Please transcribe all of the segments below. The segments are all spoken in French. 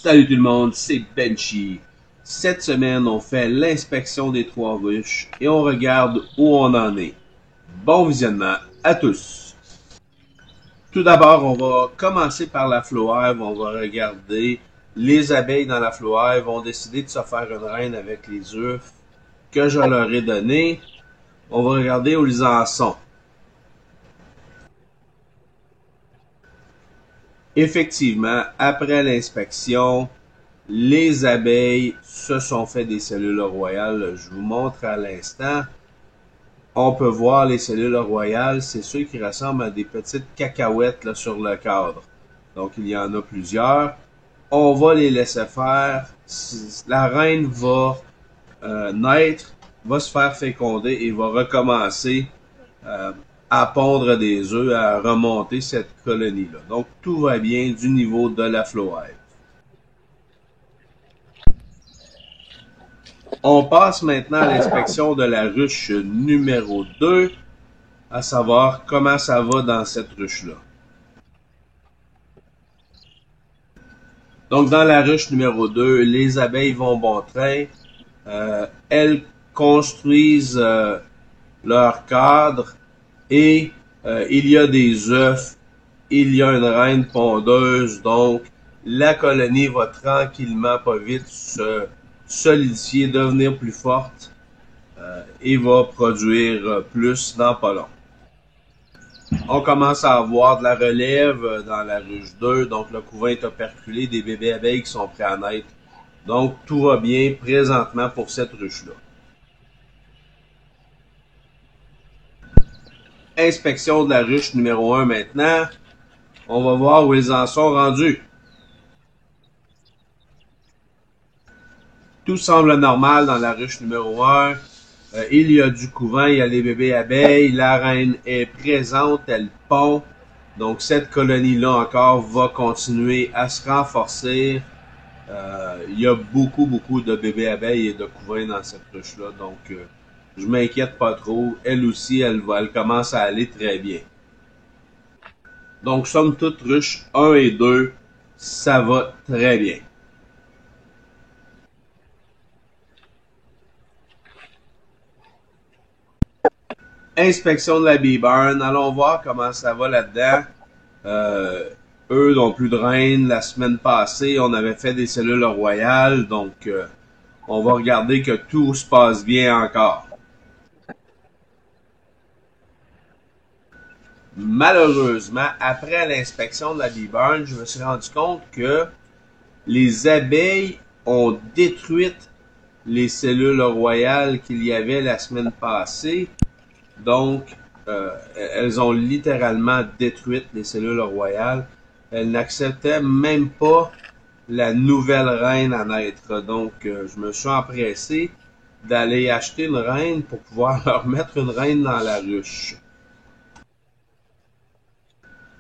Salut tout le monde, c'est Benchy. Cette semaine, on fait l'inspection des 3 ruches et on regarde où on en est. Bon visionnement à tous. Tout d'abord, on va commencer par la flohive. On va regarder les abeilles dans la flohive vont décider de se faire une reine avec les œufs que je leur ai donnés. On va regarder où ils en sont. Effectivement, après l'inspection, les abeilles se sont fait des cellules royales. Je vous montre à l'instant. On peut voir les cellules royales, c'est ceux qui ressemblent à des petites cacahuètes là, sur le cadre. Donc il y en a plusieurs. On va les laisser faire. La reine va naître, va se faire féconder et va recommencer à pondre des œufs, à remonter cette colonie-là. Donc tout va bien du niveau de la flohive. On passe maintenant à l'inspection de la ruche numéro 2, à savoir comment ça va dans cette ruche-là. Donc dans la ruche numéro 2, les abeilles vont bon train. Elles construisent leur cadre et il y a des œufs, il y a une reine pondeuse, donc la colonie va tranquillement, pas vite, se solidifier, devenir plus forte et va produire plus dans pas long. On commence à avoir de la relève dans la ruche 2, donc le couvain est operculé, des bébés abeilles qui sont prêts à naître. Donc tout va bien présentement pour cette ruche-là. Inspection de la ruche numéro 1 maintenant. On va voir où ils en sont rendus. Tout semble normal dans la ruche numéro 1. Il y a du couvain, il y a les bébés abeilles. La reine est présente, elle pond. Donc cette colonie-là encore va continuer à se renforcer. Il y a beaucoup de bébés abeilles et de couvains dans cette ruche-là. Donc je m'inquiète pas trop. Elle aussi, elle commence à aller très bien. Donc somme toute, ruche 1 et 2, ça va très bien. Inspection de la bee barn. Allons voir comment ça va là-dedans. Eux n'ont plus de reine. La semaine passée, on avait fait des cellules royales. Donc, on va regarder que tout se passe bien encore. Malheureusement, après l'inspection de la bee barn, je me suis rendu compte que les abeilles ont détruit les cellules royales qu'il y avait la semaine passée. Donc, elles ont littéralement détruit les cellules royales. Elles n'acceptaient même pas la nouvelle reine à naître. Donc, je me suis empressé d'aller acheter une reine pour pouvoir leur mettre une reine dans la ruche.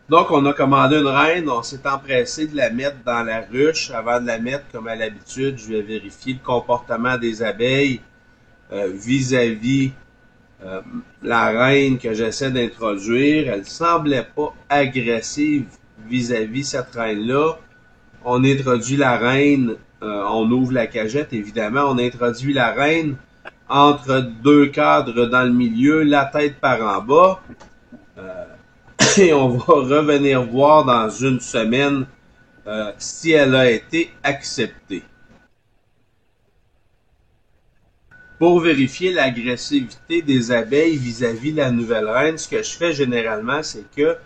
Donc, on a commandé une reine. On s'est empressé de la mettre dans la ruche. Avant de la mettre, comme à l'habitude, je vais vérifier le comportement des abeilles vis-à-vis la reine que j'essaie d'introduire. Elle semblait pas agressive vis-à-vis cette reine-là. On introduit la reine, on ouvre la cagette, évidemment. On introduit la reine entre 2 cadres dans le milieu, la tête par en bas. Et on va revenir voir dans une semaine si elle a été acceptée. Pour vérifier l'agressivité des abeilles vis-à-vis de la nouvelle reine, ce que je fais généralement, c'est que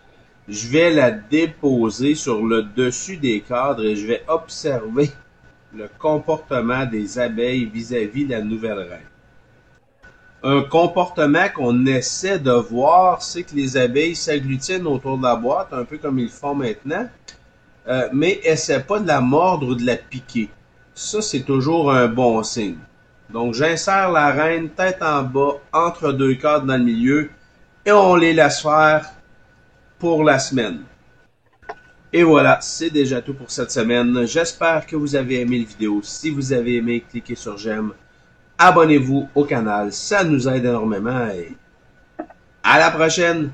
je vais la déposer sur le dessus des cadres et je vais observer le comportement des abeilles vis-à-vis de la nouvelle reine. Un comportement qu'on essaie de voir, c'est que les abeilles s'agglutinent autour de la boîte, un peu comme ils font maintenant, mais essaient pas de la mordre ou de la piquer. Ça, c'est toujours un bon signe. Donc, j'insère la reine tête en bas, entre 2 cadres dans le milieu, et on les laisse faire pour la semaine. Et voilà, c'est déjà tout pour cette semaine. J'espère que vous avez aimé la vidéo. Si vous avez aimé, cliquez sur j'aime. Abonnez-vous au canal, ça nous aide énormément et à la prochaine!